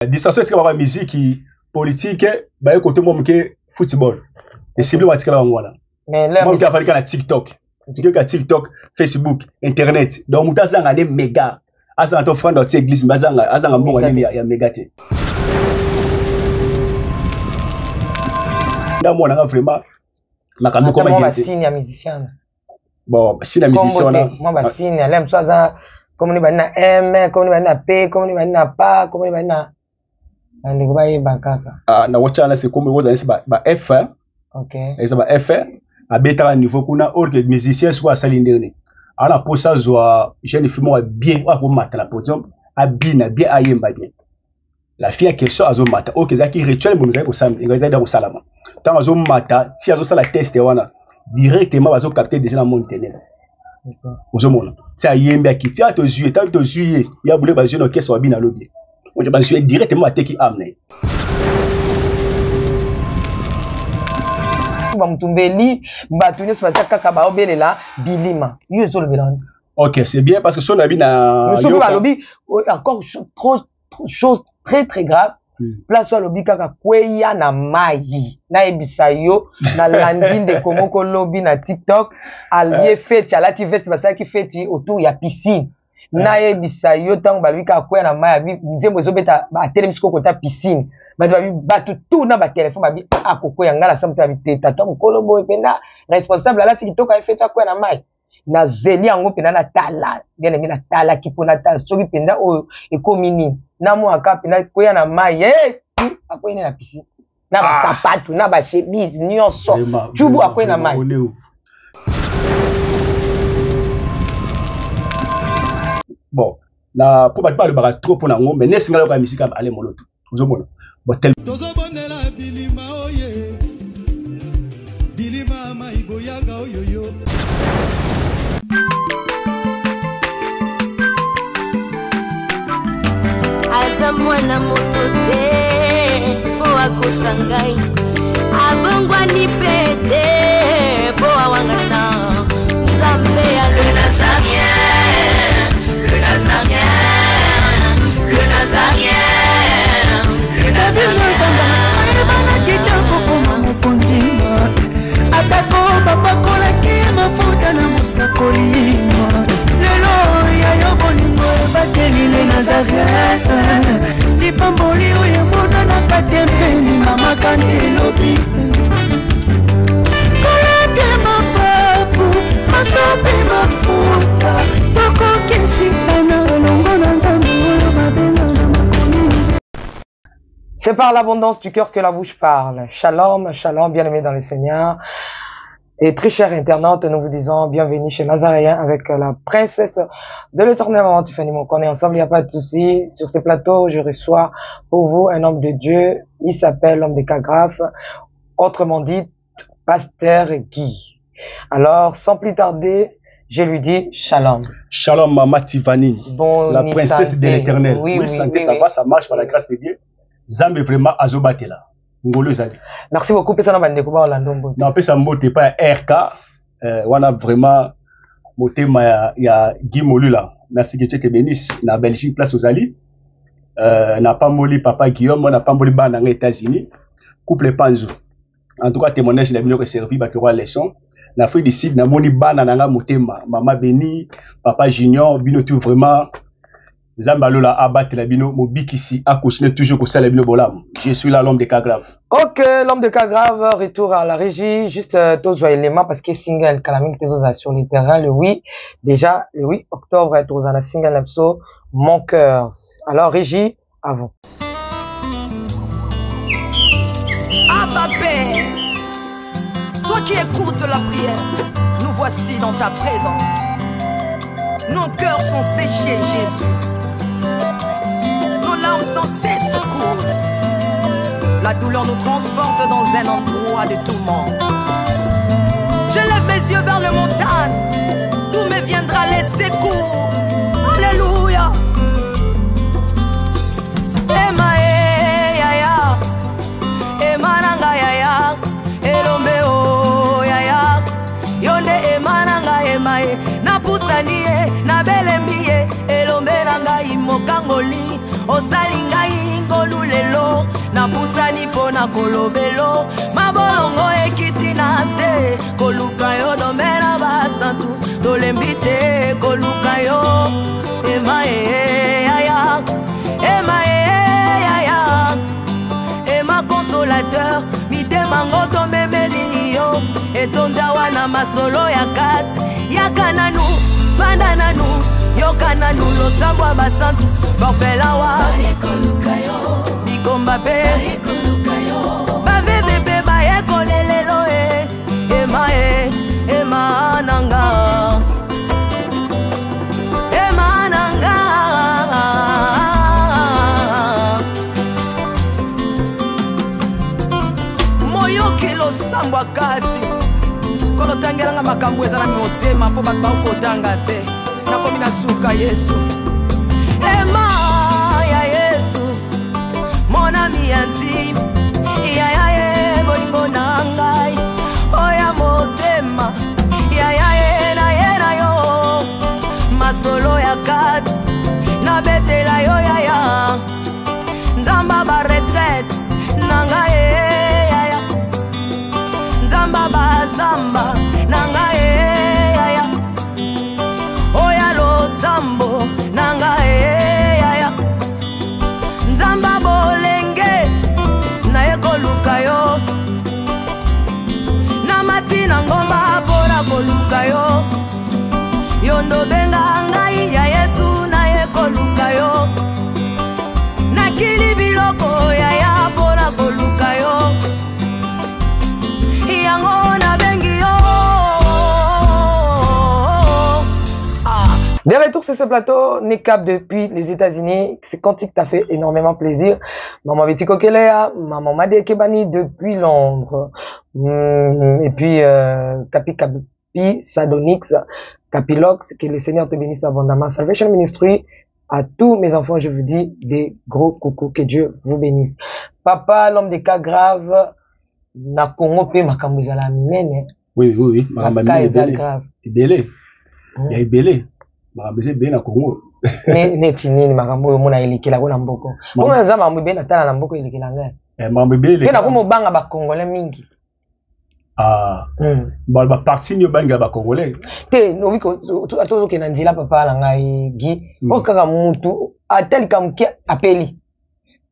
Distance est la musique politique, bah côté moi que football. Et c'est bien matika la ngwana. Mais là moi qui a fallu na TikTok. TikTok, Facebook, internet. Donc mutaza ngane méga. Asa to friend de église mazanga azanga mbonga ni ya méga te. Là moi na vraiment makambo comme moi signe ya musicien. Bon, signe ya musicien là. Moi ba signe, l'aime ça za comme ni ba na M, comme ni ba na P, comme ni ba na pa, comme ni ba na na watchala c'est comme vous allez ba F. OK. Et ça ba F à beta niveau kuna or que musicien soit salinderne. Ala pour ça zoa jeune fille moi bien wa ko mata la podium a bien ayemba bien. La fille a quelque chose azo mata. OK, ça qui rituel mo mzai ko sam ingaza da ko salama. Tant azo mata si azo sala test wana directement azo capter déjà la monde tenel. Ozo mona. Si ayemba ki ti a to juillet ya boule ba jeune orchestre wa bina lobby. On va jouer directement à Teki Amne. Ok, c'est bien parce que son habit n'a encore trop chose très grave. Place au lobby kaka kweya na mayi na ebisayo na landing de komoko lobby na TikTok allié fête à la TV c'est ça qui fête autour ya piscine. Na yebisa yo tango balika kwa na maya bi nzembo ezobeta ba telemisiko kota piscine batu tout na ba téléphone babi akoko yanga na samta biteta to mukolo boy penda responsable ala tikitoka efeta kwa na maya na zeli yango penda na tala bien na tala kipona ta soki penda o ekomini na mo aka penda kwa na maya akoyene na piscine na ba sapatu na ba chemise nyonso tubu akoyene na maya. Bon, na pour pas le baga trop pour na ngombe ne singa ka misika ale moloto uzomona bon tel tozobonela bilima oye bilima maigo yaga oyoyo aza mwana moto te po akosangai abongwani pete po awangata nzambe ya le nazarien. Le Nazarien, le C'est par l'abondance du cœur que la bouche parle. Shalom, shalom, bien-aimés dans le Seigneur. Et très chers internautes, nous vous disons bienvenue chez Nazarien avec la princesse de l'éternel maman Tiffany Moko. On est ensemble, il n'y a pas de souci. Sur ce plateau, je reçois pour vous un homme de Dieu. Il s'appelle l'homme de Kagraph, autrement dit, Pasteur Guy. Alors, sans plus tarder, je lui dis shalom. Shalom, maman Tiffany, bon, la princesse santé. De l'éternel. Oui, santé, ça va, ça marche par la grâce de Dieu. Zambe vraiment azobatela. Merci beaucoup. Non, ça mbote pas RK. On a vraiment moté ya Guy Molu là. Merci que tu te bénisses. Na Belgique place aux Ali. N'a pas moli papa Guillaume, on n'a pas moli ban aux États-Unis. Couple Panzo. En tout cas témoignage la mieux servi ba trois leçons. Na fait ici na moni ban na motema. Maman Béni, papa Junior, bino tout vraiment Zambalola abattre la bino mobikisi a continué toujours que ça la bino bolam. Je suis là l'homme de Kagraph. OK, l'homme de Kagraph retour à la régie juste tous éléments parce que single calaming tes sur le terrain le 8 déjà le 8 octobre est aux single lapso mon cœur. Alors régie à vous. Abba Père, toi qui écoutes la prière, nous voici dans ta présence. Nos cœurs sont séchés, Jésus. Nos larmes sans cesse courent. La douleur nous transporte dans un endroit de tourment. Je lève mes yeux vers les montagnes, d'où me viendra les secours. Alléluia. Ema yaya, ema nanga yaya, elombe o yaya, yonde ema nanga ema ye, na pusanie, na belembiye, elombe nanga imokangoli, osalinga ingolu. mpona kolobelo mabolongo ekiti na se koluka yo domena basantu tolembi te koluka yo ema yaya ema yaya ema consolateur mitema ngo tomemeli yo etonda wana masolo ya kati yaka nanu fanda nanu yoka nanu losambwa basantu bafelawa bikomba pe baveve pe bayekolelelo ema nanga ema nanga moyoki losambwa kati kolotangelanga makambo eza na motema mpo bato bakotanga te nakomi na suka Yesu ema ya Yesu mon ami intime ya ye bolingo na ngai oya motema ya na yo masolo ya kati na betela yo yaya nzamba ba retraite na ngai yaya nzamba bazamba na ngai yaya oya losambo na ngai yaya nzamba bolenge na ekoluka yo na matina ngomba pora koluka yo yondo benga ngai ya Yesu na ekoluka yo na kili biloko yaya pora koluka yo yango na bengi yo. De retour sur ce plateau, Nekap depuis les États-Unis. C'est Cantique t'a fait énormément plaisir. Maman Betty Kokelea, Maman Made Kebani depuis Londres. Et puis, Kapi Kapi, Sadonix, Capilox, que le Seigneur te bénisse abondamment. Salvation Ministry, à tous mes enfants, je vous dis des gros coucou, que Dieu vous bénisse. Papa, l'homme des cas graves, na Congo pe makambo ezala minene. Oui. Makambo grave. Ebele. Ya ebele. Makambo ezala na Congo. Neti nini makambo oyo mona elekela ko na mboko. Mona za makambo ebele tala na mboko elekela ngai. Makambo ebele. Pe na ko mobanga ba Congolais mingi. Ba parti nyo banga ba Congolais. Te no wiko to ke na njila papa na ngai gi. O kaka mutu ateli kamki apeli.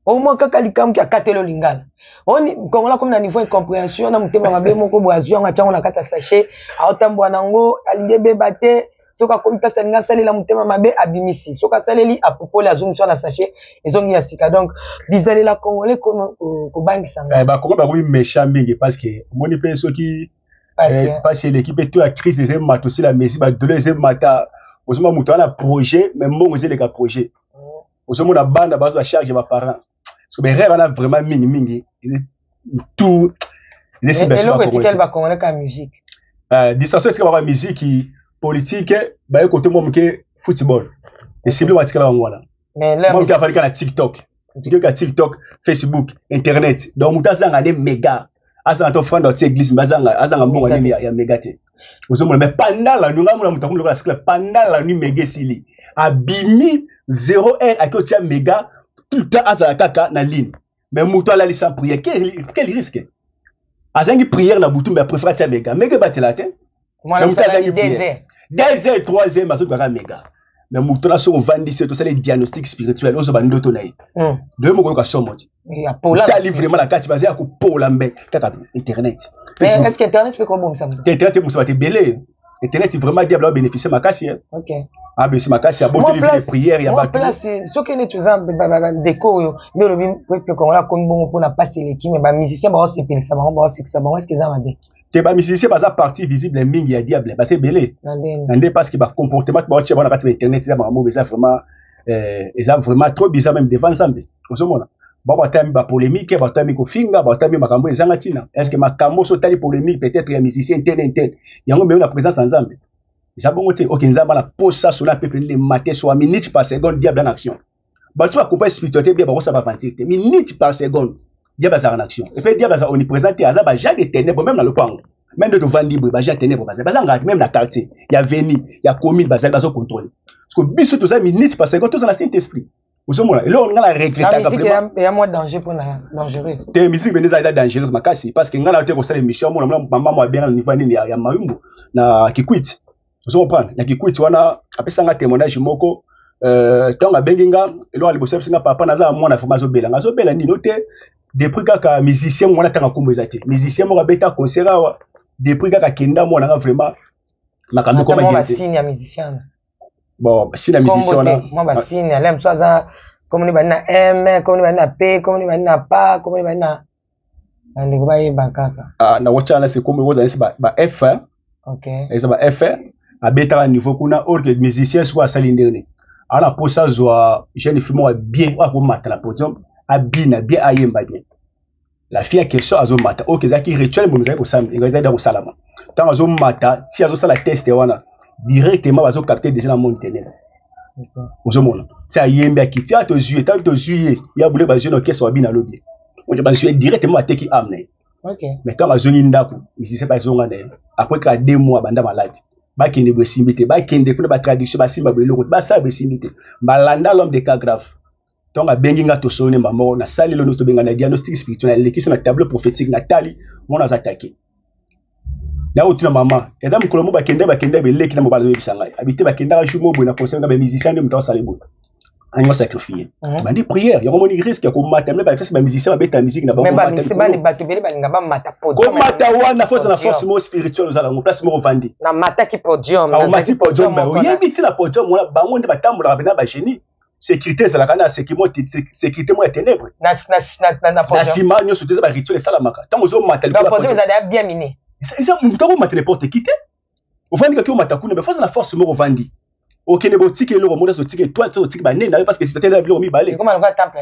O mo kaka likamki akatelo lingala. Oni Kongola comme na niveau incompréhension na mutema mabe moko boazio nga chango na kata sachet aotambwa nango alidebe bate soka komi pesa nga sali la mutema mabe abimisi soka saleli apopole azongi so na sachet ezongi ya sika donc bizali la Congolais comme ko bangi sanga ba Congo ba komi méchant mingi parce que moni pe soki parce que l'équipe est tout à crise des matos aussi la Messi ba deuxième mata osoma mutu na projet même mbongo zele ka projet osoma na banda bazo a charge ba parents. Parce que mes rêves on a vraiment mingi tout les cybersport congolais ba congolais ka musique distance est ka musique politique ba côté moi que football et cible wa tikala ngwana mais là moi qui a fallu na TikTok Facebook internet donc mutaza ngane méga asa to friend de église azanga mbongo ni ya méga te ozomo mais pendant la nuit ngamuna mutakumula la sclave pendant la nuit méga sili abimi 0 à côté méga tout le temps azala kaka na ligne mais mouto la sans prière quel risque azangi prière na butu mais préfère tia méga batela te moi mouto azangi prière 2h 3h maso kaka méga mais mouto la so vandi c'est tout ça les diagnostics spirituels ozo bando to naï de moko ka somo ti ya pola ta livre vraiment la carte basé à ko pola mbe kaka internet mais est-ce que internet peut comme ça internet muso ba te belé internet vraiment diable bénéficier makasi OK mais c'est makasi a bon livre de prière ya ba place ce que ne tu as déco yo mais le peuple congolais comme bon pour na passer l'équipe mais ba musicien ba se pele ça ba se que ça ba est-ce que ça va bien te ba musicien ba za partie visible mingi ya diable ba c'est belé ndé parce que ba comportement ba tche ba na kati internet ça ba mo ça vraiment ça vraiment trop bizarre même devant ça osomona ba tami ba polémique ba tami ko finga ba tami makambo ezanga tina est-ce que makambo so tali polémique peut-être ya musicien tel yango même la présence ensemble ça bon côté OK nzamba la pose ça sur la peuple les matin soit minute par seconde diable en action ba tu vas couper spiritualité bien ba ça va avancer minute par seconde diable en action et puis diable ça omniprésent et azaba ja des ténèbres même dans le pango même de vendre ba ja ténèbres ba zanga même na quartier il y a veni il y a commune ba za contrôler parce que biso tout ça minute par seconde tout ça la Saint-Esprit Ozomona, et là on a la regretté. La musique est moins danger pour la dangereuse. La musique est dangereuse, makasi, parce que on a été au émission, maman moi bien au niveau ni ya mayumbu na kikwit. Vous comprenez? Na kikwit wana apesa nga témoignage moko tant benginga elo ali boso singa papa naza mwana formation bela. Ngazo bela ni noté depuis kaka musicien mwana tanga kumbezate. Musicien mo beta concert wa depuis kaka kenda mwana nga vraiment makambo ko ba signe ya musicien. Bon, si la musicien wana moi ba signe alem ça comme ni bana M, comme ni bana P, comme ni bana pa, comme ni bana ndiko ba yeba kaka. Ah na watcha là c'est comme vous allez ba F. OK. Et ça ba F à beta niveau kuna or que musicien soit salinderne. Ala posa zo jeune fille moi bien wa ko mata la podium a bien ayemba bien. La fille a quelque chose azo mata. OK, ça qui rituel mo mzai ko sam, ngeza da ko salama. Tant azo mata, si azo sala test wana directement azo capter déjà dans mon ténèbre. Ozomona ti ayembe akiti ato juillet to juillet ya boule ba jeune orchestre wabina lobby on ba juillet directement ateki amne. OK, mais quand azongi ndako musicien ba zonga ne après ka 2 mois banda malade ba kende bo simbité ba kende pour ba tradition ba simba boloko ba sa be simbité ba landa l'homme de cas grave donc a bengi nga to sone mamo na sali lo no to benga na diagnostic spirituel l'équipe na tableau prophétique natali mon az attaqué na otuna mama et dame kolomo ba kende be leki na mo ba zo bisanga habité ba kende ka jumo bo na conseil nga ba musicien de mtaw salebo ani mo sacrifier bandi prière yako moni risque ko mata mais ba fesse ba musicien ba beta musique na ba mata mais ba ni ba kebele ba linga ba mata podium ko mata wana force mo spirituel za la mo place mo vandi na mata ki podium na mata podium ba yebiti na podium wala bango nde batambola bena ba génie sécurité za la kana sécurité mo ya ténèbres na podium na sima nyoso teza ba rituel salamaka tango zo mata le podium za bien miné ça mutako mata n'importe qui te ovandi ka ki mata kuna mais force mo vandi. OK, ne botike le remonter sur tike toi sur tike ba nena parce que c'était là bilo mi balé. Comment on va temple?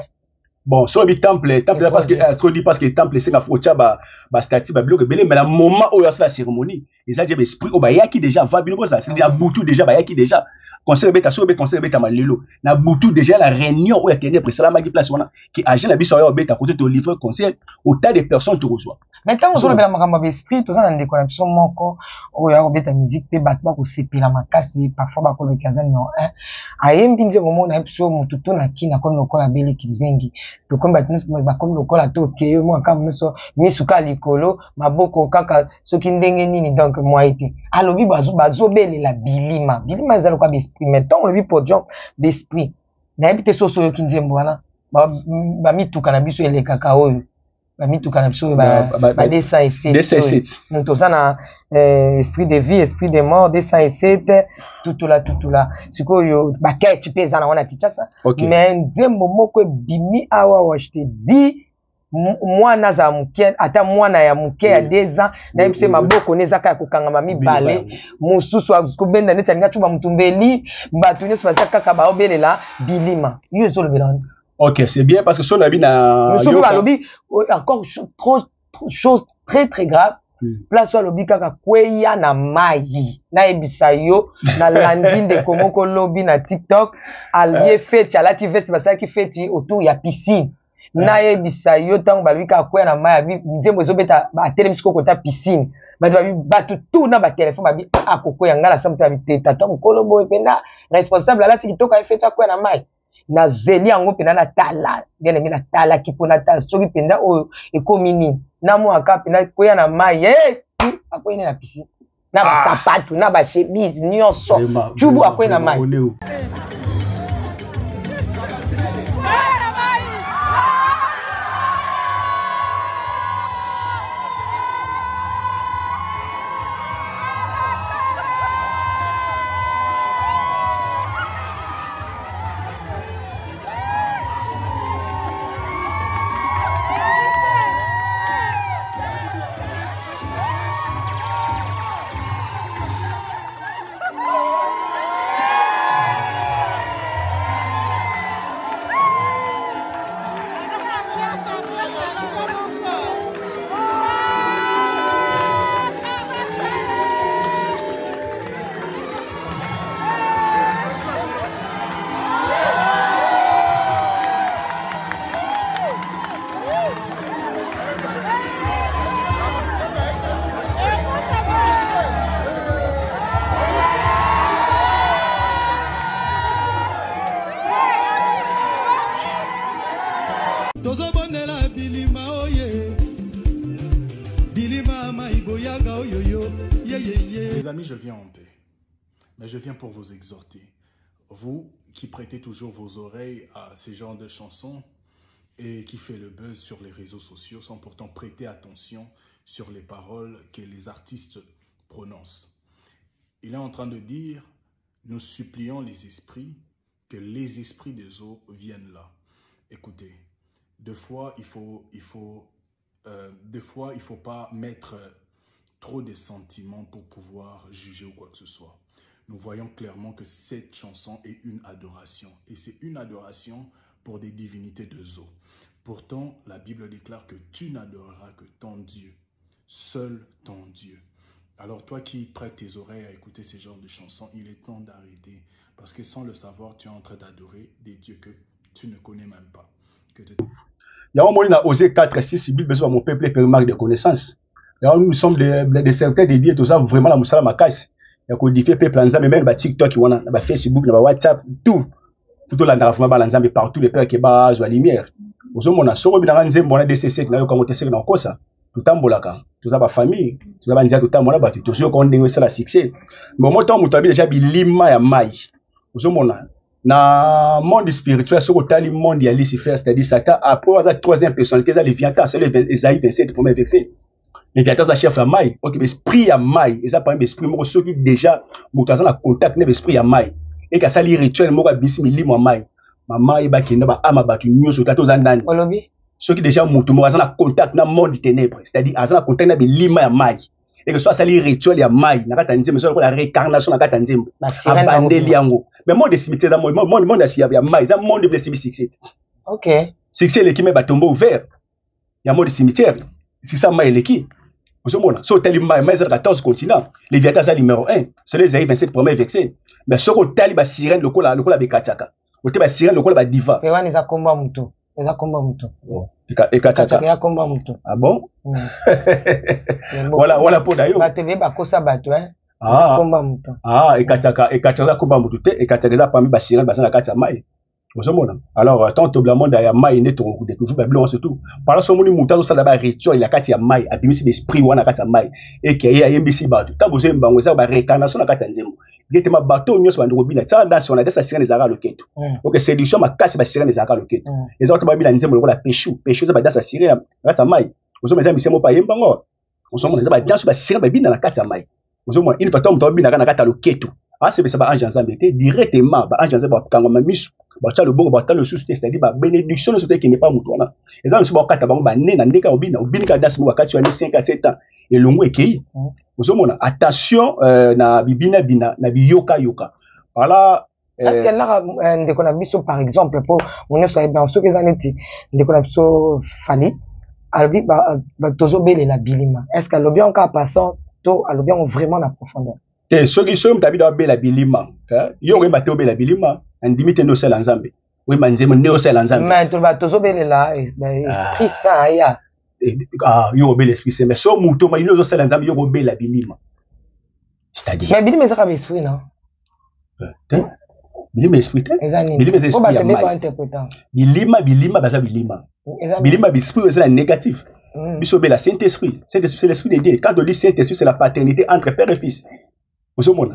Bon, sur le temple parce que trop dit parce que temple c'est nga focha ba statue ba bilo que belé mais la moment où il y a la cérémonie, ils a dit esprit au ba yaki déjà va bilo ça, c'est déjà boutou déjà ba yaki déjà. Conseil beta so be conseil beta malelo. Na boutou déjà la réunion où il y a tenu pour cela magi place wana qui agent la biso yo beta côté to livre conseil au tas de personnes te reçoit. Maintenant on a makambo ba esprit to ça na déconnexion moko o ya beta musique pe batba ko sepela makasi parfois ba ko le kazani no ayembi nze momo na episode mututu na kina ko lokola bele kizengi to komba tinu ba ko lokola to ke mo kama meso misuka likolo maboko kaka soki ndenge nini donc moi été alobi bazo bele la bilima ezalo kwa esprit mettons le podium d'esprit na ebite soso yo kinzembo wana ba mituka na biso ele kaka oyo ba mituka na biso ba dessin et nous to ça na esprit de vie esprit de mort dessin et tout là sikoyo ba ketch pesa na wana kichasa mais nzembo moko bimi awa wa je te dis mwana za muke ata mwana ya muke ya 2 ans na yebise maboko nezaka ya kokanga mibale mususu akubenda neti alinga chuba mutumbeli batu nyonso bazaka kaka baobelela bilima yo ezolobela. OK, c'est bien parce que son abi na yo balobi encore trop chose très très grave. Place alobi kaka kweya na mayi na ebisa yo na landing de komoko lobi na TikTok allié fête alati veste basaki fête autour ya piscine. Na yebisa yo tango balobi kaka kweya na mayi nzembo ezobeta ba telemisi kota piscine batu tout na ba téléphone babi akokweya ngala samta biteta to mukolo boy penda responsable alati kitoka fête akweya na mayi na zeli yango pena na tala bien aimé na tala kipona ta soki penda o ekomi nini na mo aka pena koya na mai akoyena na piscine na ba sapatu na ba chemise nyonso chubu akoyena na mai. tonelela bilima oye bilima maiboyaga oyoyo yeyeye. Les amis, je viens en paix, mais je viens pour vous exhorter. Vous qui prêtez toujours vos oreilles à ces genres de chansons et qui fait le buzz sur les réseaux sociaux sans pourtant prêter attention sur les paroles que les artistes prononcent. Il est en train de dire, nous supplions les esprits, que les esprits des eaux viennent là. Écoutez, des fois, il faut pas mettre trop de sentiments pour pouvoir juger ou quoi que ce soit. Nous voyons clairement que cette chanson est une adoration. Et c'est une adoration pour des divinités de eau. Pourtant, la Bible déclare que tu n'adoreras que ton Dieu, seul ton Dieu. Alors toi qui prêtes tes oreilles à écouter ces genres de chansons, il est temps d'arrêter. Parce que sans le savoir, tu es en train d'adorer des dieux que tu ne connais même pas. On a osé 4-6 Bibles sur mon peuple et marque de connaissance. Nous sommes des serviteurs dédiés, tout ça, vraiment la moussala ma casse. Il y a codifié peuple en Zambie, même TikTok, Facebook, WhatsApp, tout. Tout là, dans la partout, les pères qui basent la lumière. Vous savez, on a sauvé dans un bon DCC, qui n'a pas monté dans quoi ça. Tout en bolaka. Tout ça, ma famille. Tout ça, tout le monde a battu. Tout ça, on a ça la succès. Mais au moment où on a déjà bilima ya mai. Vous savez, on a. Dans le monde spirituel, ce que le monde est Lucifer, c'est-à-dire Satan, après la troisième personnalité, c'est Léviathan, c'est Ésaïe 27, premier verset. Léviathan, c'est chef à maille. Ok, l'esprit à maille. Et ça, par exemple, l'esprit, moi, ceux qui déjà, moi, dans le contact, l'esprit à maille. Et que ça, les rituels, moi, bissi, mi limo à maille. Maman, et bah, qui n'a pas ama battu, nous, sur tato zandan. Ceux qui déjà, moi, dans le contact, dans le monde des ténèbres. C'est-à-dire, dans le contact, dans limo à maille. Et que soit ça les rituels à maille. N'a pas mais soit la réincarnation, n'a pas tanzim. Abandé liango. Mais monde de cimetière, dans le monde, à maille. C'est un monde de succès. Ok. Succès, l'équipe est tombeau ouvert. Il y a un monde de cimetière. C'est ça, maille, l'équipe. Vous savez, so tali mais 14 continents. Les Léviathan c'est numéro 1. C'est les Ésaïe 27 premier verset. Mais ce que tali ba sirène lokola bekataka. Ote ba sirène lokola ba diva. C'est wani za komba mutu. Eza komba mutu. Ekataka. Ya komba mutu. Ah bon? Voilà pour d'ailleurs. Ba teve ba kosa bato hein. Ah. Komba mutu. Ah, ekataka komba mutu te, ekataka za parmi ba sirène ba sana kati ya mai. Alors, tant que le monde a maï n'est tout découvert, Babylone surtout. Par là, ce monde mouton, ça d'abord rituel, il a kati ya maï, a bimisi l'esprit ou a kati ya maï, et qui a yembisi bateau. Quand vous avez un ça va réincarnation na kati nzemo. Il ma bateau nyos ba ndrobina. Ça dans son adresse sirène des arabes loketo. Donc séduction ma casse ba sirène des arabes loketo. Les autres babila nzemo la péchou ça va dans sa sirène kati ya maï. Vous avez mis mo pa yemba ngo. Vous avez ba danse ba sirène ba bina na kati ya maï. Vous avez une fois tombe bina na kati loketo. Ah c'est ça ba ange ensemble directement ba ange ensemble ba kangoma misu. Le bon le sous c'est-à-dire la bénédiction qui n'est pas moutouna. Les gens sont bakata bango ba né na ndeka obina ka das mo bakati ya 5 à 7 ans et longo ekei. Ozomona attention na bibina bina na biyoka yoka. Voilà est-ce que là ndeko na biso par exemple pour on est bien ceux que zaneti ndeko na biso fali albi ba tozo bele la bilima. Est-ce que l'obien en cas passant to alobien vraiment na profondeur. Te soki so mtabi da bela bilima. Yo we mateo bela bilima. Ndimite no sel nzambe we manzemo ne osel nzambe mais to ba tozobele la esprit saint ya yo obele esprit saint mais so muto ma ino osel nzambe yo obela bilima c'est-à-dire mais bilima ça ka esprit non bilima esprit bilima esprit ya mai bilima baza bilima esprit c'est la négatif biso obela saint esprit c'est l'esprit de Dieu. Quand on dit saint esprit c'est la paternité entre père et fils. Vous voyez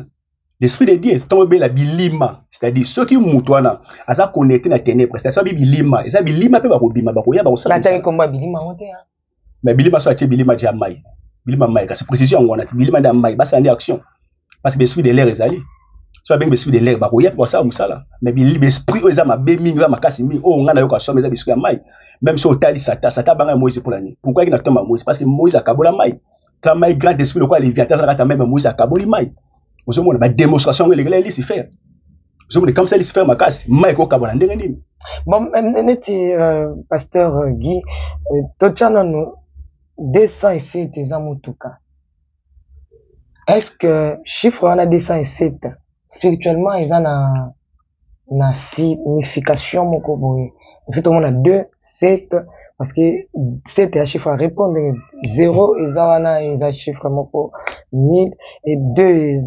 l'esprit de Dieu tombe la bilima, c'est-à-dire ceux qui moutoana, asa connecté na ténèbres, c'est-à-dire bilima, et ça bilima peut ba kobima ba koya ba osala. Batali komba bilima monte hein. Mais bilima so atie bilima jamai. Bilima mai, c'est précision ngona, bilima da mai, ba ça en action. Parce que l'esprit de l'air ezali. So ba l'esprit de l'air ba koya ba ça musala. Mais bilima esprit o ezama be mingi ba makasi mi o ngana yo ka so meza l'esprit ya mai. Même si otali sata banga Moïse pour l'année. Pourquoi il n'a pas Moïse? Parce que Moïse a kabola mai. Travail grand esprit le quoi Léviathan ça même Moïse a kaboli mai. Vous avez une démonstration de Lucifer. Vous avez comme ça Lucifer ma casse. Bon, pasteur Guy, nous 207 Zamotuka. Est-ce que chiffre on a 207 spirituellement ils ont une signification mokoboye. Parce que tout le monde a 2, 7 parce que 7 est un chiffre à répondre 0 et un chiffre moko 1000 et 2 est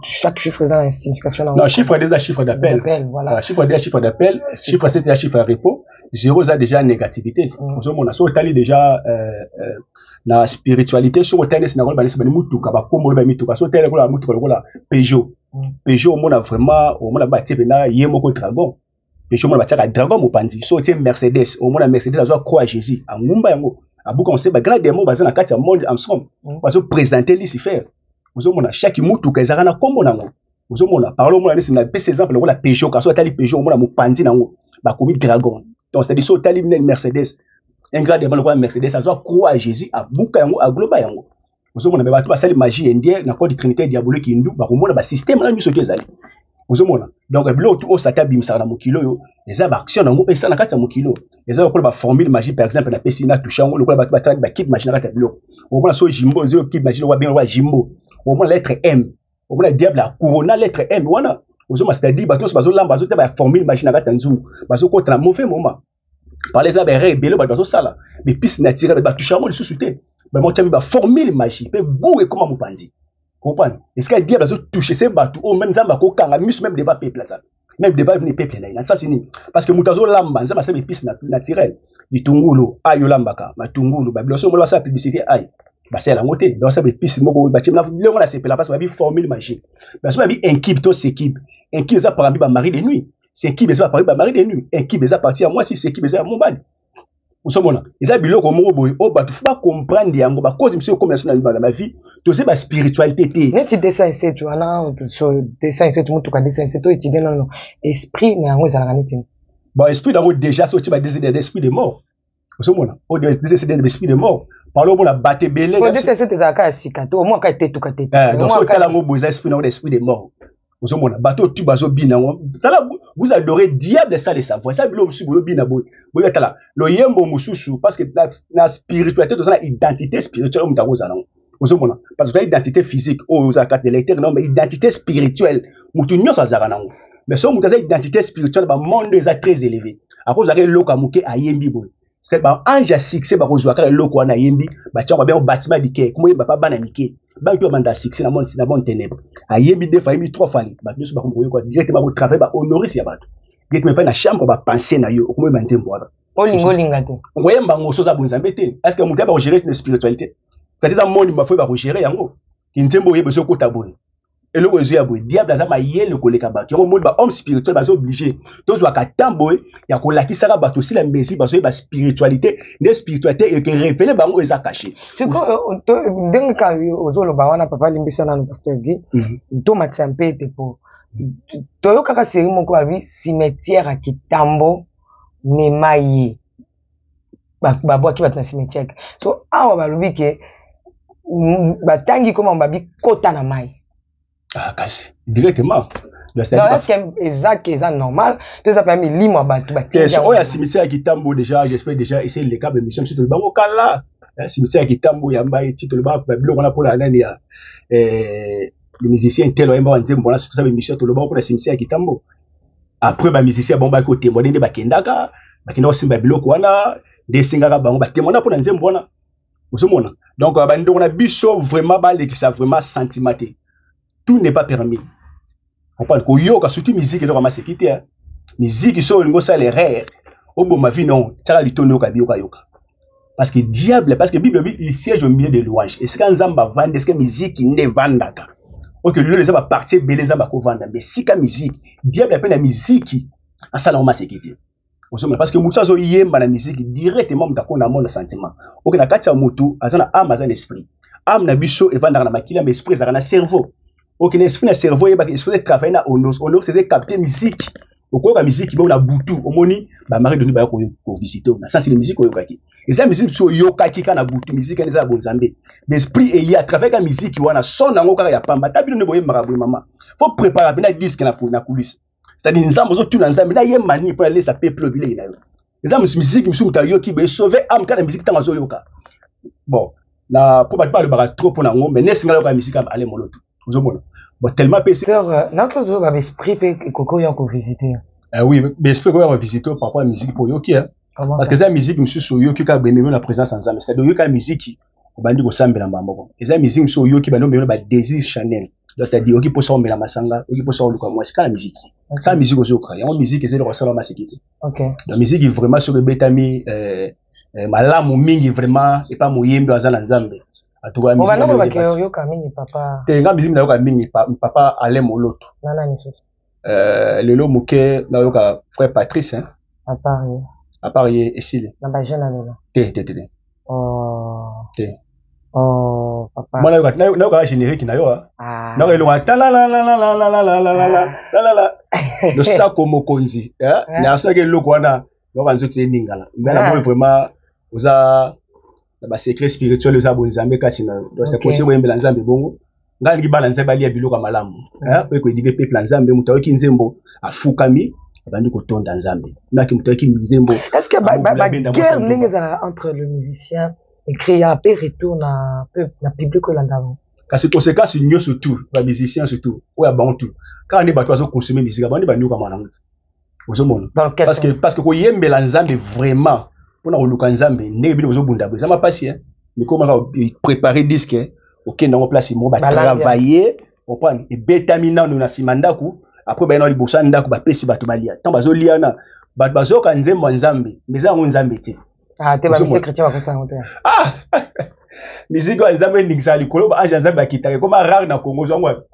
chaque chiffre est une signification. Non, chiffre est un chiffre d'appel. Voilà. Chiffre est un chiffre d'appel, chiffre 7 est un chiffre à repos, 0 est déjà négativité. On a so tali déjà na spiritualité so tali c'est na rôle balise bani mutuka ba kombo ba mituka so tali ko mutuka ko la Peugeot. Peugeot on a vraiment on a bâti na yemoko dragon. Peugeot on a bâti dragon mopanzi. So tie Mercedes, on a Mercedes azo croix Jésus. En ngumba yango. Abuka on sait ba grand démon bazana kati ya monde Armstrong. Bazo présenter Lucifer. Vous avez chaque mutuka ezaka na kombo nango. Vous avez parlé au moins de na PC exemple la Peugeot quand so tali Peugeot on a mopanzi nango. Ba komi dragon. Donc c'est-à-dire so tali Mercedes. Un grand démon le Mercedes azo croix Jésus abuka yango a globa yango. Vous avez ba tout sali magie indienne na code de trinité diabolique hindu ba komona ba système na biso ezali. Vous avez donc bilo tout au sata bimisa na mokilo yo les action nango pesa na kati ya mokilo. Les a ba formule magie par exemple na pesi na toucher ngo le ba ba kit magie na kati ya bilo. Au moins so jimbo zo kit magie wa bien wa jimbo. Au moins lettre M. Au moins le diable a couronné lettre M wana. Vous avez c'est-à-dire ba to bazo lamba bazo te ba formule magie na kati ya nzungu. Bazo ko tra mauvais moment. Par les abeilles bello ba bazo sala. Mais piste naturelle ba toucher ngo le sous-souté. Ba mo tami ba formule magie pe goût et comment mopanzi. Comprendre? Est-ce que le diable a touché ces bateaux au même zamba ko kanga mus même devant peuple là ça. Même devant venir peuple là. Ça c'est ni parce que mutazo lamba zamba c'est des pistes naturelles. Bitungulu ayo lambaka, matungulu ba bloso mo la sa publicité ay. Ba c'est la moté, ba ça des pistes moko ba timna le on a c'est parce que ba bi formule magie. Ba so ba bi équipe to s'équipe. Équipe ça par ba mari de nuit. C'est équipe ça par ba mari de nuit. Équipe ça partir à moi si c'est équipe ça mon bal. Usomona eza biloko moko boy o batu faut pas comprendre yango ba cause monsieur comme national dans ma vie to c'est ba spiritualité té neti dessin c'est tu ana so dessin c'est tout ka dessin c'est to étudier non esprit na yango ezala neti bon esprit d'abord déjà so tu ba décider d'esprit de mort usomona o décider d'esprit de mort parlo bona batte belé ko dessin c'est ezala ka sikato au moins ka tetu ka tetu donc so kala ngo boza esprit na d'esprit de mort usomona bato tu bazo bina vous adorez diable ça les savoir ça bilo musu boyo bina boy boyo tala lo yembo mususu parce que na spiritualité dans la identité spirituelle mutakoza non usomona parce que la identité physique o za carte de lecteur non mais identité spirituelle mutu nyoso azaka nango mais so mutaza identité spirituelle ba monde est très élevé à cause de loka muke ayembi boy c'est ba ange à succès ba kozwa ka loko wana yembi ba tchamba bien au bâtiment dike kuma yemba pa bana mike ba tu banda succès na monde ténèbres ayembi deux fois yembi trois fois ba nyusu ba ko ko directement ba travail ba honorer si bato directement pa na chambre ba penser na yo kuma ba nzembo wana olinga te ngoyemba ngoso za bunzambe te est-ce que mutu ba gérer une spiritualité c'est à dire monde ma foi ba gérer yango kinzembo yebe so ko tabone et le ozo ya boy diable azama yele ko leka bato yango monde ba homme spirituel ba zo obligé to zo ka tambo ya ko lakisa ka bato si la messie ba so ba spiritualité ne spiritualité et que révéler bango eza caché c'est quoi dingue ka ozo lo ba wana papa limbisa na pasteur Guy to matsampe te po to yo kaka seri moko abi cimetière à Kitambo ne maye ba boaki ba na cimetière so awa ba lobi ke batangi comment babi kota na mai. Ah, kasi directement. Est-ce que c'est normal? Tout ça permet limo batu batu. Oh ya cimetière Kitambo déjà, j'espère déjà essayer les cas de mission sur le bango kala. Cimetière Kitambo ya mbaye titre le ba blog on a pour la nani ya les musiciens tel o mba nzembo na sur ça mission to le bango pour la cimetière Kitambo. Après ba musicien bon ba ko témoigner de bakendaka, bakenda osimba biloko wana, de singaka bango ba témoigner pour nzembo wana. Osomona. Donc ba ndo na biso vraiment ba lekisa vraiment sentimenté. Tout n'est pas permis. On parle que yoga surtout musique et de sécurité. Musique so ngo ça les rare. Au bon ma vie non, ça la tono ka bioka yoka. Parce que diable parce que Bible il siège au milieu des louanges. Est-ce que nzamba vendre est-ce que musique ne vendaka? OK, le les va partir belé nzamba ko vendre mais si ka musique, diable appelle la musique à ça normal sécurité. Parce que mutu zo yemba na musique directement mutako na monde sentiment. OK na kati ya mutu azana âme azana esprit. Âme na biso e vendre na makila mais esprit azana cerveau. Ok, l'esprit na cerveau yeba esprit travailler na onos c'est capter musique okoka musique ba na butu omoni ba mari doni ba ko visiter na sens la musique oyokaki et ça musique so yokaki kana butu musique eza la bonzambe mais esprit et ya travailler la musique wana son nango kaka ya pamba tabi no boye marabu mama faut préparer na disque na coulisse c'est-à-dire nzambo zo tu na nzambe na yemani pour aller sa peuple bilé na yo eza musique musu mutayoki be sauver am kana musique tanga zo yoka bon na pour pas le bara trop pour na ngo mais nesinga la musique aller moloto. Bon, tellement PC. N'a que vous avez esprit que Coco y a visiter. Oui, mais je peux voir visiter par rapport à la musique pour Yoki. Parce que c'est la musique, monsieur, sur Yoki, qui a béni la présence ensemble. C'est-à-dire, Yoki, la musique, on va dire, au sambe la mambo. Et c'est la musique, monsieur, Yoki, bah, non, mais on a désir Chanel. C'est-à-dire, Yoki, pour ça, on met la massanga, Yoki, pour ça, on le moi, c'est quand la musique. Quand la musique, aussi, il y a une musique, c'est le ressort de la sécurité. La musique est vraiment sur le bétami, malam ou mingi, vraiment, et pas mouillé, dans un ensemble. En tout cas, musique. On va dire, Yoka, mingi, papa. T'es un musique, Yoka, mingi, papa, allait mon l'autre. Nana, ni sauce. Le lot mouké na yoka frère Patrice hein à part ici na ba jeune là té oh papa moi na yoka générique na yo na yo ta la la la la la la la la la la la le sako mokonzi na so ke loko wana yo banzo tse ningala mais na vraiment oza ba secret spirituel oza bonzambe kati na donc c'est possible yembela nzambe bongo ngali ki balanza bali ya biloko malamu pe ko dige peuple nzambe mutayo ki nzembo afukami abandi ko tonda nzambe naki mutayo ki nzembo. Est-ce que ba guerre ndenge entre le musicien et créa pe retour na public olandavo kasi conséquence nyo surtout ba musicien surtout ou ya bantu quand on est bato azo consommer musique bandi bandi ko mwana mutu ozomona parce que ko yembela nzambe vraiment pona ko luka nzambe ndenge bino ozobunda bo sama pasi mais comment préparer disque ok dans place mo ba travailler on prend et betamina no na simandaku après ba na libosa ndaku ba pesi bato balia tant bazo lia na bato bazo ka nzembo nzambe mais za ngo nzambe te te ba musique chrétien ba ko sa ngote musique nzambe ndingisa likolo ba anja nzambe akitaka comme rare na Congo zo ngwa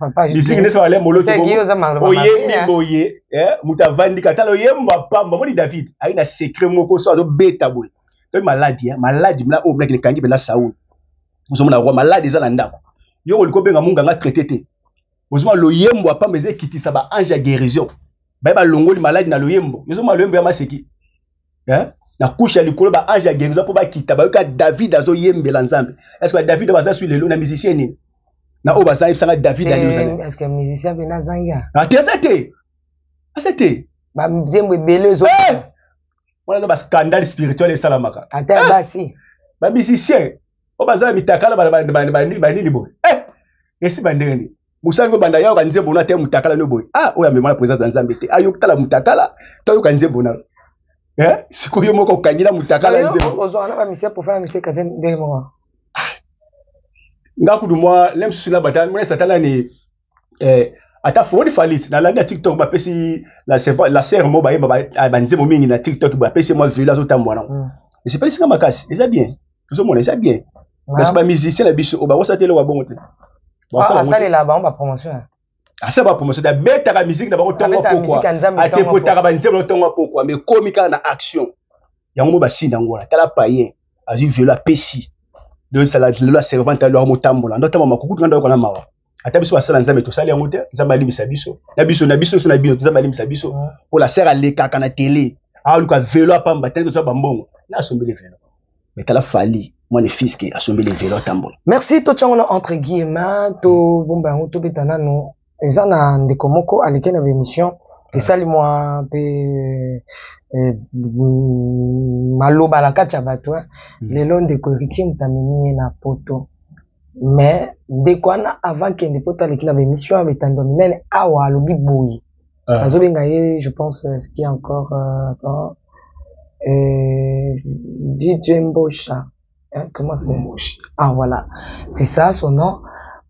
papa musique ne so ale moloto oyembi boye mutavandi katalo yemba pamba moni David aina secret moko so azo beta boy to maladie mna o black le kangi bela Saoul ozomona roi malade eza na ndako yo koliko benga munga nga traité te ozomona loyembo apa meze kitisa ba ange guérison ba longoli malade na loyembo ozomona loyembo ya maseki na couche ya likolo ba ange guérison po ba kita ba ka David azo yembela nzambe est-ce que David baza sur lelo na musicien ni na o baza ifsanga David ali ozana est-ce que musicien bena zanga c'était ba mzembo belezo wana ba scandale spirituel et salamaka ata basi ba musicien o baza mitakala ba nini boy esi bandeni musali ko banda yawo kanze bona te mutakala no boy oya memala présence za nzambe te ayo kala mutakala to yo kanze bona siko yo moko kanyira mutakala nzembo ozo ana ba misia pour faire misia kazen de mo ngaku du moi lem susula bata mona satala ni ata foni falit na landa TikTok ba pesi la sœur mo ba nzembo mingi na TikTok ba pesi mo villa zo tamwana et c'est pas singa makasi eza bien zo mona eza bien parce que ba musicien la biso o ba osatele wa bongo te ça les là-bas on va promotion ça va promotion da beta la musique da ba tongo pourquoi ate potaka ba nzembo tongo pourquoi mais comme ka na action yango mo ba sinda ngola tala payen azu velo pesi de ça la servante alors mo tambola ndotama makuku nganda ko na mawa ata biso basala nzambe to sali yango te nzambe alimisa biso na biso so na biso nzambe alimisa biso pour la serre alekaka na télé luka velo pamba tele to ba mbongo na sombele velo mais tala fali moi le fils qui a sombé les vélos tambola. Merci to tchangona entre guillemets to bomba to betana no ezana ndeko moko aleke na émission et sali moi pe maloba la kacha bato lelo ndeko héritier mutamini na poto mais ndeko ana avant que ndeko to aleke na émission abetando minene awa lobi boyi azobenga ye je pense ce qui est encore attends DJ Mbosha. Comment c'est? Voilà. C'est ça son nom.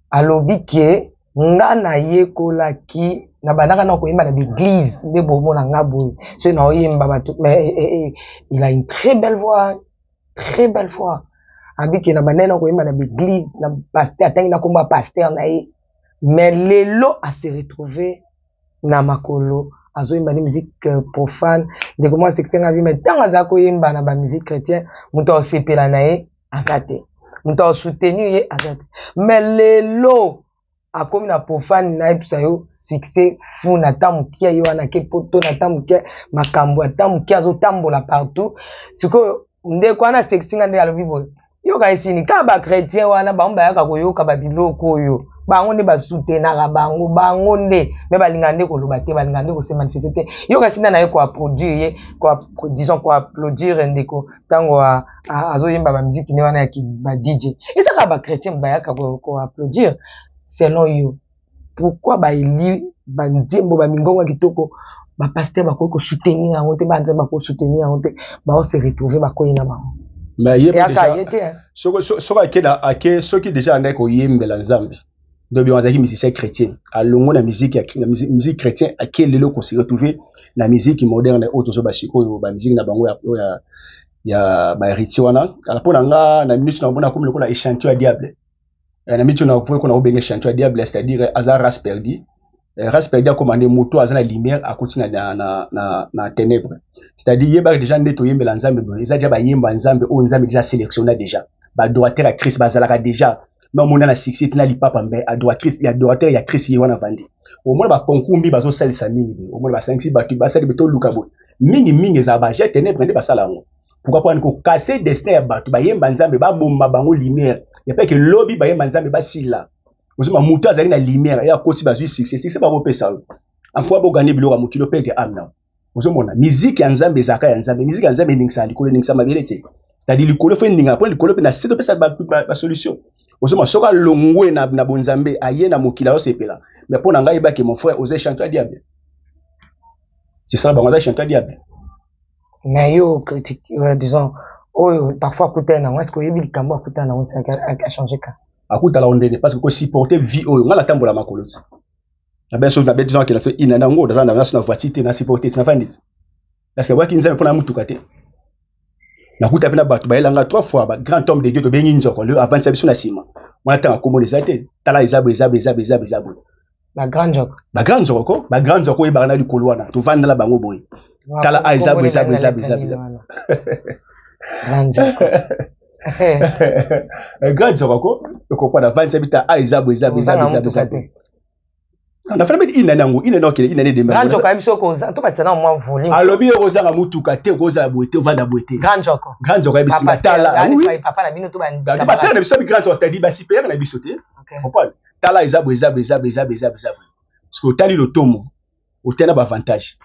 Alobi ke nga na yekola ki na banaka na koyemba na l'église de bomo na ngabo. C'est na oyemba bato mais il a une très belle voix. Abi ke na banana koyemba na l'église na pasteur atangi na komba pasteur na ye. Mais lelo a se retrouver na makolo azoyemba ni musique profane de comment c'est que c'est ngabi mais tant aza koyemba na ba musique chrétienne muto osepela na ye azate muto soutenir ye azate mais lelo akomi na profane na epsa yo succès fou na tamukia yo na ke poto na tamukia makambo atamukia zo tambola partout siko ndeko ana sexinga nde alobi boy yo ka isini ka ba chrétien wana ba mba yaka koyoka ba biloko yo bango nde ba soutenaka bango nde me balinga nde koloba te balinga nde kose manifester te yo kasi na ye ko produire ye ko disons ko applaudir ndeko tango azoyemba ba musique ne wana ya ki ba DJ ezaka ba chrétien ba yaka ko applaudir selon yo pourquoi ba eli ba nzembo ba mingonga kitoko ba pasteur ba ko soutenir en te ba nzambe ba ko soutenir en te ba se retrouver ba ko ina ba mais yeba déjà soko akeda soki déjà andai ko yembela nzambe donc on a dit musicien chrétien à longo na musique musique chrétien akelelo ko se retrouver na musique moderne auto zo basiko ba musique na bango ya ba héritier wana ala pona nga na minute na bona comme le ko la échantillon à diable na minute na voye ko na obenge échantillon à diable c'est-à-dire azar race perdu a commandé moto azana lumière à continuer na ténèbres c'est-à-dire yeba déjà ndeto yembela nzambe bon ils a déjà ba yemba nzambe o nzambe déjà sélectionné déjà ba droiteur à Christ bazalaka déjà mais mon na succès na lipapa mbe adoratrice ya adorateur ya Christ yi wana vandi au moins ba konkumbi bazo salisa mingi au moins ba 5-6 batu ba sali beto lukabo mingi za ba jet ténèbres ba sala ngo pourquoi pas ko casser destin ya batu ba yemba nzambe ba bomba bango lumière ya pas que lobby ba yemba nzambe ba sila ozuma muto azali na lumière ya koti bazui succès ba bopesa encore bo gagner biloko mokilo peke amna ozomona musique ya nzambe ezaka ya nzambe musique ya nzambe ndingisa likolo ndingisa mabelete c'est-à-dire likolo fe ndinga pour likolo pe na seto pesa ba solution ozoma soka longwe na bonzambe aye na mokila osepela mais pour ngai ba ke mon frère osé chanter diable c'est ça bango za chanter diable mais yo critique disons oh parfois kuta na est-ce que yebi likambo kuta na ça a changé ka akuta la ondene parce que ko supporter vie oyo ngala tambola makolo na ben so na ben disons que la so inana ngo dans na voiture na supporter na fandis parce que waki nzambe pona mutuka te na kuta pena batu ba elanga 3 fois ba grand homme de Dieu to bengi nzoko le avant sabiso na sima mwana tanga komo zate tala izabo la grande joko ba grand joko e barana likolo wana to vanda la bango boy tala izabo grande joko grand joko ko kwa na vanda sabita izabo na fana beti ina okele de grand joko abiso ko to batana mo volume alobi ozanga mutuka te koza boete ovanda boete grand joko abiso tala oui papa na bino to ba papa na biso grand joko c'est-à-dire ba super na biso te comprendre tala izabo parce que tali lo tomo otena ba avantage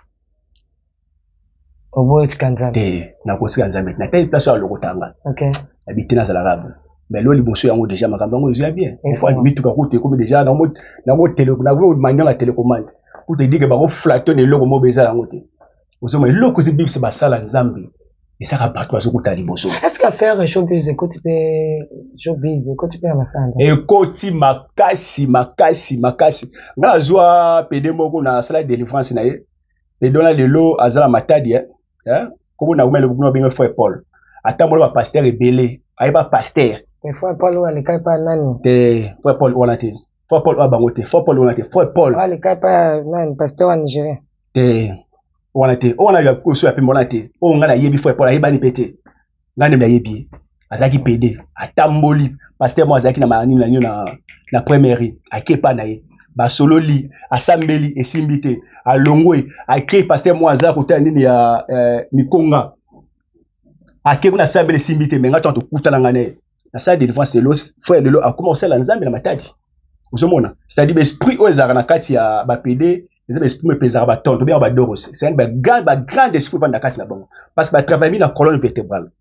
obo etikanzambe te na kotika nzambe na taille place ya lokotanga okay habitina za l'arabe mais lo liboso yango déjà makambo yango ezia bien fois mituka ko te comme déjà na télé na manière la télécommande pour te dire que ba ko flatter ne loko mo beza yango te ozoma loko ze bibse ba sala nzambe et ça va partout azo kuta liboso est-ce qu'à faire showbiz écoute pe masanda ekoti makasi ngala zwa pede moko na sala délivrance na ye pede na lelo azala matadi comme na umele bukuno benga frère Paul atambola ba pasteur ebele ayeba pasteur frère Paul wale kai pa nani te frère Paul wana te frère Paul abango te frère Paul wana te frère Paul wale kai pa nani pasteur wa Nigeria te wana te ona ya kuso ya pemona te o ngana yebi frère Paul ayeba ni pete ngane mla yebi azaki pede atamboli pasteur mo azaki na mani na première akepa na ye ba solo li asambeli esimbite alongwe ake pasteur mo azaki kota nini ya mikonga ake kuna sambeli esimbite menga tanto kutana ngane na sa délivrance de l'os frère lelo a commencé la nzambe na matadi uzomona c'est-à-dire l'esprit oezaka na kati ya ba pede les esprits me pesara ba tonto bien ba doro c'est un grand esprit vanda kati na bango parce que ba travailler la colonne vertébrale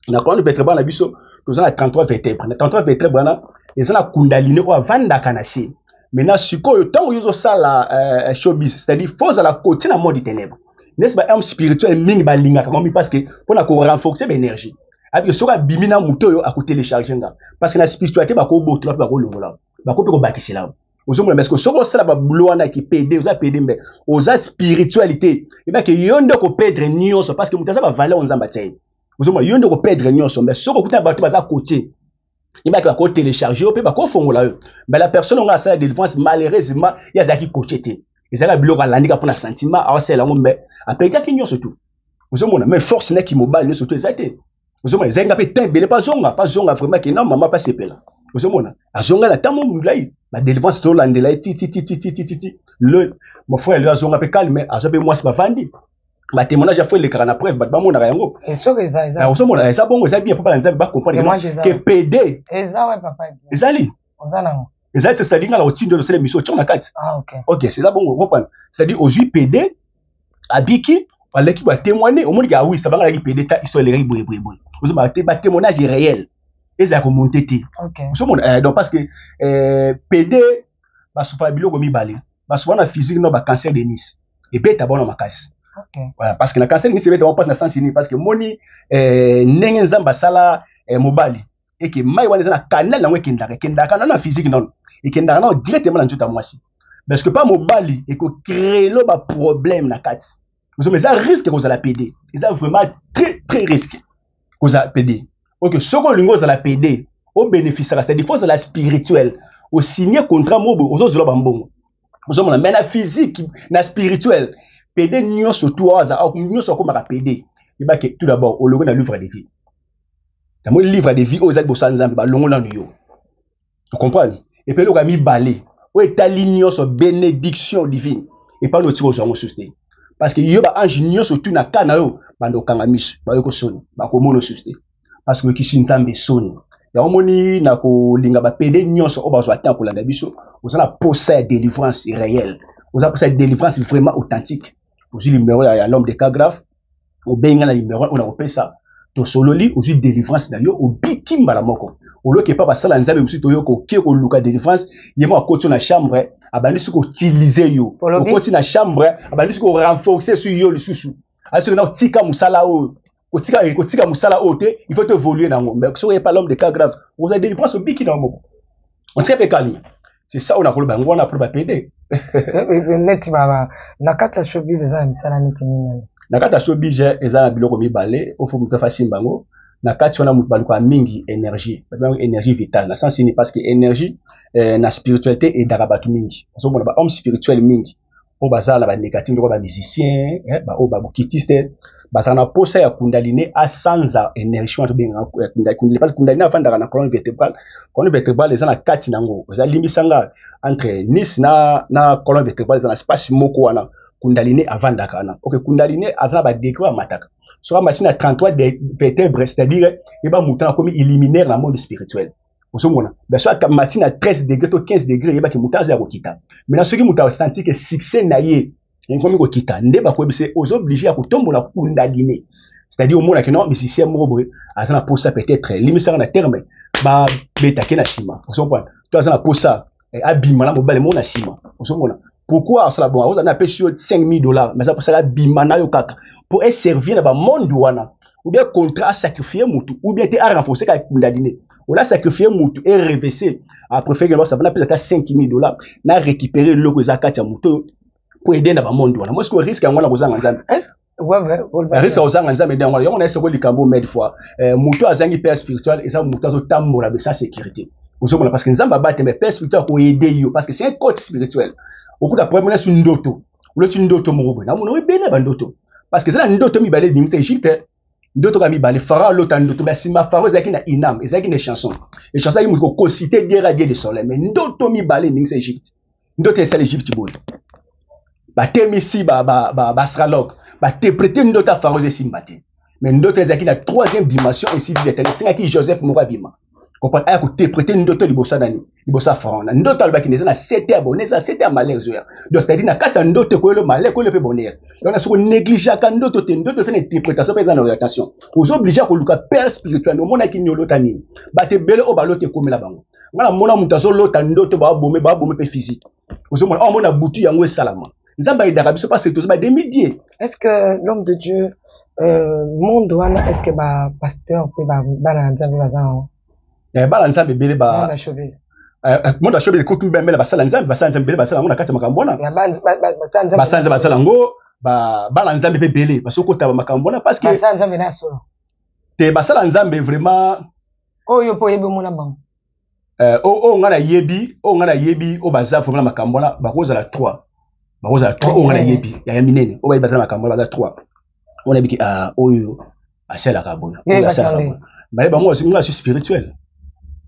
na biso nous avons 33 vertèbres na 33 vertèbres na ils ont la kundalini o vanda kanasi maintenant sikoyo tango yozo sala showbiz c'est-à-dire faut à la côté na monde du ténèbres n'est-ce pas homme spirituel mingi ba linga comme parce que pour na ko renforcer l'énergie abi soka bimina muto yo a télécharger nga parce que la spiritualité ba ko botola ba ko longola ba ko pe ko bakisela ozomona parce que soko sala ba bulo wana ki pede oza pede mbe oza spiritualité et ba ke yonde ko perdre nyonso parce que mutaza ba valeur nzamba tsaye ozomona yonde ko perdre nyonso mais soko kuta ba to baza côté et ba ko télécharger o pe ba ko fongola yo mais la personne on a ça délivrance malheureusement ya zaki côté te ezala biloko alandika pour na sentiment a sala ngombe après ka kinyo surtout ozomona mais force na ki mobile surtout ezate ozomona zenga pe tembele pas zonga vraiment que non maman pas sepela ozomona azonga la tamo mulai ba délivrance to landela ti le mon frère lui azonga pe calme azobe moi c'est pas vandi ba témoignage a fait le carana preuve ba mona yango et so que ça ozomona ça bon ça bien papa nzambe ba comprendre que PD eza ouais papa ezali ozana ezali c'est-à-dire la routine de la mission tchona kati OK c'est là bon comprendre c'est-à-dire aujourd'hui PD abiki aleki ba témoigner au monde ga oui ça va la PD ta histoire les boy ozomona ba témoignage réel eza ko monter ti donc parce que PD ba soufa biloko mibale ba soufa na physique no ba cancer de Nice et beta bona makasi. Okay. Voilà, parce que na cancer ni se beta on passe na sens ini parce que moni ndenge nzamba sala mobali et que mai wana na canal na kendaka na physique non et kendaka na directement na njuta mwasi parce que pas mobali et que créer lo ba problème na kati vous mais ça risque que la PD et ça vraiment très risqué que ça PD. OK, soko lingo za la PD au bénéfice c'est-à-dire faut la spirituelle au signer contrat mobo aux autres bambongo vous avez mais na physique na spirituel PD nyo surtout aza nyo soko maka PD il ba que tout d'abord au logo na livre de vie dans mon livre de vie aux aides bosanzambe ba longo na yo vous comprenez et puis le ga mi balé o étalinio sur bénédiction divine et pas le tiro sur mon sustain parce que yo ba ange nyo surtout na kana yo bando kanga miso ba yo ko soni ba ko mono sustain parce que kishi nzambe soni ya omoni na ko linga ba PD nyo so o ba zo atteint ko landa biso vous avez la possède délivrance réelle vous avez possède délivrance vraiment authentique vous avez le numéro à l'homme de cas grave au benga na numéro on a repé ça to sololi vous avez délivrance na yo au bikimba la moko au lieu que pas basala nzambe musu to yo ko ke ko luka délivrance yemo akoti na chambre abandi su ko utiliser yo okoti na chambre abandi su ko renforcer sur yo le susu aso na tika musala o kotika musala o te il faut te évoluer na ngombe so pas l'homme de cas grave vous avez délivrance au biki na moko on sait pas calme c'est ça on a koloba ngona pour ba PD net baba na kata showbiz za misala neti nini na kata showbiz eza na biloko mibale au faut muta fasimba ngo na kati wana mutu baluka mingi énergie vitale na sens ni parce que énergie na spiritualité et darabatu mingi so bona ba homme spirituel mingi o bazala ba négatif ndoko ba musicien ba o ba bukitiste bazana posa ya kundalini a sanza énergie wato benga kundalini parce que kundalini afanda na colonne vertébrale eza na kati nango eza limbisanga entre nis na colonne vertébrale eza na espace moko wana kundalini avanda kana OK kundalini azana ba degré mataka sur la machine à 33 vertèbres, c'est-à-dire il va monter comme éliminaire dans le monde spirituel. Vous savez, bien sûr, la machine à 13 degrés, 15 degrés, il va que monter à Rokita. Maintenant, ceux qui montent senti que succès naïe, il va Rokita. N'est pas quoi, c'est aux obligés à tomber la kundalini. C'est-à-dire au monde que non, mais si c'est un mot, à ça pour ça peut-être limite na terme, ba beta kena sima. Vous savez, toi ça pour ça, abima la mobile mon sima. Vous savez, pourquoi ça la bon, on a payé sur $5,000, mais ça pour ça la bimana yo kaka. Pour être servir dans le monde wana ou bien contrat à sacrifier mutu ou bien te à renforcer avec kundalini ou là sacrifier mutu et reverser à préférer que ça va peut-être $5,000 na récupérer le ko zakati ya mutu pour aider dans le monde wana moi ce que risque ngwana kozanga nzambe risque kozanga nzambe dans ngwana on a ce ko likambo mais des fois mutu azangi père spirituel et ça mutu to tambola be sa sécurité vous savez parce que nzamba ba te mais père spirituel ko aider yo parce que c'est un coach spirituel au coup d'après moi sur ndoto ou le ndoto mo na mo bene ba ndoto parce que ça ndoto mi balé nimisa Égypte ndoto ka mi balé pharaon l'autre ndoto ba sima pharaon ezaki na inam ezaki des chansons les chansons qui mo ko citer des radiers de soleil mais ndoto mi balé nimisa Égypte ndoto c'est l'Égypte boy ba temisi ba astrologue ba interpréter ndoto pharaon esimbati mais ndoto ezaki na troisième dimension ainsi de suite c'est qui Joseph Mourabima comprendre aya ko interpréter ndoto libosa nani libosa pharaon na ndoto albaki neza na 7 abonnés ça 7 malheur zoya donc c'est à dire na kati ndoto ko le malheur ko le pe bonheur on a soko négliger ka ndoto te ndoto c'est une interprétation pas dans l'orientation vous obligé ko luka père spirituel no mona ki nyolota nini ba te bele o balote komela bango ngala mona mutazo lota ndoto ba bombe pe physique vous mona o mona butu yango esalama nzamba idaka biso pas c'est tout ba demi-dieu est-ce que l'homme de Dieu monde wana est-ce que ba pasteur pe ba na nzambe bazana bala nzambe bele ba monde showbiz ko tumbe mbele basala nzambe bele basala ngona kati makambona basanza basala ngo bala nzambe pe bele parce que ta makambona parce que basanza nzambe na solo te basala nzambe vraiment oyo po yebi mona bango ngana yebi o baza vraiment makambona bakoza la 3 o ngana yebi ya minene o ba basala makambona baza 3 on a dit oyo asala kabona mais bango nga spirituel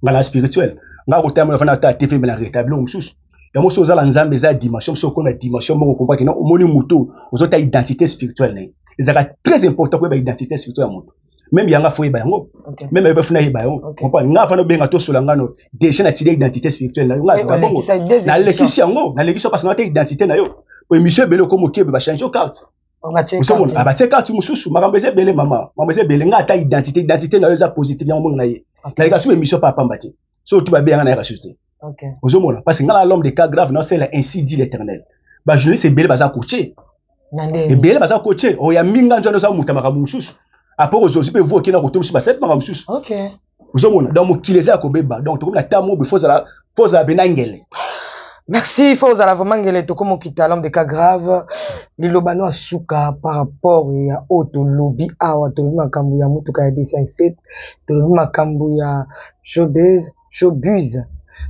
ngala spirituel nga ko tamela fana ta TV la rétablir mususu ya mo soza la nzambe za dimension so ko na dimension mo ko comprendre que omoni muto ozo ta identité spirituelle ne ezaka très important ko ba identité spirituelle ya muto même yanga fo ba yango même ba funa ba yango comprendre nga fana benga to sola ngano déjà na tide identité spirituelle na nga ba bongo na lekisi yango na lekisi parce que na ta identité na yo po émission belo ko mokebe ba changer carte abatie carte mususu makambeze bele mama makambeze bele nga ta identité na yo za positive yango na ye na yeka su émission pa pamba te so tu ba bien na yeka susté OK ozomona parce que ngala l'homme de cas grave non c'est ainsi dit l'Éternel ba journaliste bele baza coaché et bien baza coaché o ya minga nzono za mutamaka mususu après aujourd'hui peut vous qui na koto mususu ba set maka mususu OK vous omona donc mokileza kobeba donc to na tamo be foza la benangele. Merci Foza la vraiment ngele to comme kita l'homme de cas grave lilobano asuka par rapport ya auto lobby awa to makambu ya mutuka ya D57 to makambu ya showbiz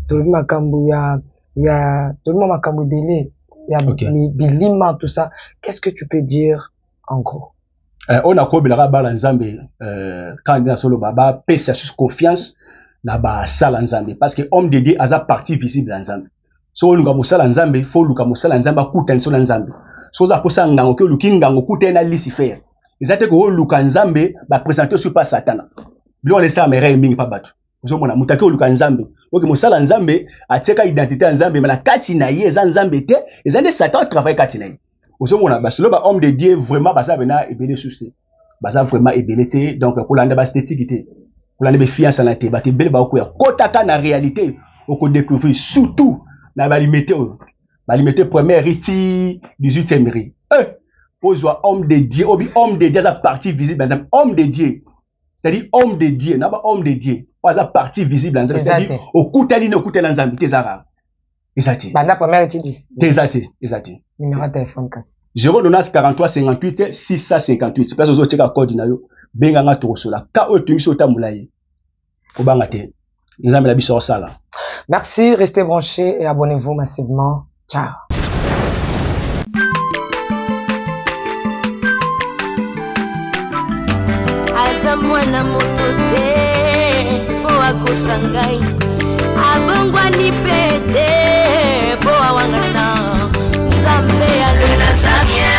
to makambu ya to makambu belé ya bilima tout ça. Qu'est-ce que tu peux dire en gros? On a kobela ba nzambe candidat solo baba pesa sur confiance na ba sala nzambe parce que homme de Dieu aza partie visible nzambe. So luka musala nzambe fo luka musala nzambe akuta so nzambe so za posa ngango ke luki ngango kuta na Lucifer ezate ko luka nzambe ba présenter sur pas satana bilo on ça mere mingi pa batu zo mona mutaki luka nzambe oke musala nzambe ateka identité nzambe mala kati na ye za nzambe te ezande satan travail kati na ye zo mona ba solo ba homme de Dieu vraiment ba ça bena ebele souci ba ça vraiment ebele te donc pour landa ba esthétique te pour landa be fiance na te ba te bele ba ko ya kotaka na réalité oko découvrir surtout na balimete première riti 18e ri pozwa homme de Dieu homme de Dieu à partie visible dans homme de Dieu c'est-à-dire homme de Dieu na ba homme de Dieu pas à partie visible dans c'est-à-dire okutali no kutela nzambi tezara ezati bana première riti 10 ezati numéro de téléphone kasi 0 43 58 658 place ozo cheka code na yo benga nga tokosola ka o tungiso tamulaye obanga te nzambe la biso sala. Merci, restez branchés et abonnez-vous massivement. Ciao. Azamwana motote po akosangai abongwani pete po awangata nzambe alwe Nazarien